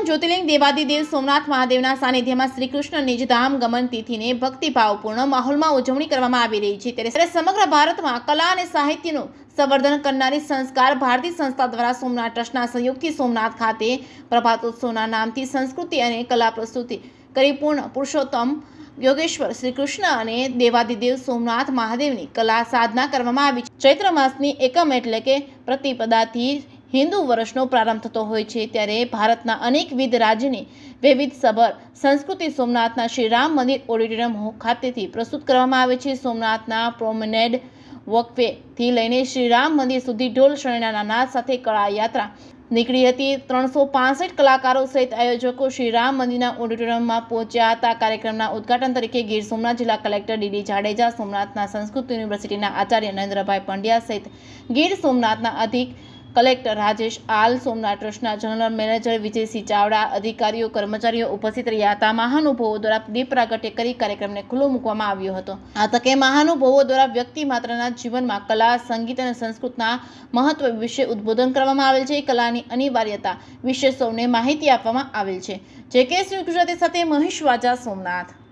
પાવન જ્યોતિર્લિંગ દેવાદિદેવ સોમનાથ મહાદેવના સાનિધ્યમાં શ્રી કૃષ્ણ નિજધામ ગમન તિથિને ભક્તિભાવપૂર્ણ માહોલમાં ઉજવણી કરવામાં આવી રહી છે। ત્યારે સમગ્ર ભારતમાં કલા અને સાહિત્યનું સંવર્ધન કરનારી સંસ્કાર ભારતી સંસ્થા દ્વારા સોમનાથ ટ્રસ્ટના સહયોગથી સોમનાથ ખાતે પ્રભાતોત્સવના નામથી સંસ્કૃતિ અને કલા પ્રસ્તુતિ કરી પૂર્ણ પુરુષોત્તમ યોગેશ્વર શ્રી કૃષ્ણ અને દેવાદિદેવ સોમનાથ મહાદેવની કલા સાધના કરવામાં આવી છે। ચૈત્ર માસની એકમ એટલે કે પ્રતિપદાથી હિન્દુ વર્ષનો પ્રારંભ થતો હોય છે। ત્યારે ભારતના અનેકવિધ રાજ્યની વૈવિધ્યસભર સંસ્કૃતિ સોમનાથના શ્રી રામ મંદિર ઓડિટોરિયમ ખાતેથી પ્રસ્તુત કરવામાં આવે છે। સોમનાથના પ્રોમેનેડ વોકવેથી લઈને શ્રી રામ મંદિર સુધી ઢોલ શરણાના નાદ સાથે કળા યાત્રા નીકળી હતી। 365 કલાકારો સહિત આયોજકો શ્રી રામ મંદિરના ઓડિટોરિયમમાં પહોંચ્યા હતા। કાર્યક્રમના ઉદ્ઘાટન તરીકે ગીર સોમનાથ જિલ્લા કલેક્ટર ડીડી જાડેજા, સોમનાથના સંસ્કૃત યુનિવર્સિટીના આચાર્ય નરેન્દ્રભાઈ પંડ્યા સહિત ગીર સોમનાથના અધિક કલેક્ટર રાજેશ આલ, સોમનાથ ટ્રસ્ટના જનરલ મેનેજર વિજયસિંહ ચાવડા, અધિકારીઓ કર્મચારીઓ ઉપસ્થિત રહ્યા હતા। મહાનુભાવો દ્વારા દીપ પ્રાગટ્ય કરી કાર્યક્રમને ખુલ્લો મૂકવામાં આવ્યો હતો। આ તકે મહાનુભાવો દ્વારા વ્યક્તિ માત્રના જીવનમાં કલા, સંગીત અને સંસ્કૃતના મહત્વ વિશે ઉદ્બોધન કરવામાં આવેલ છે। કલાની અનિવાર્યતા વિશે સૌને માહિતી આપવામાં આવેલ છે। જે કે ન્યૂઝ ગુજરાતી સાથે મહેશ વાજા, સોમનાથ।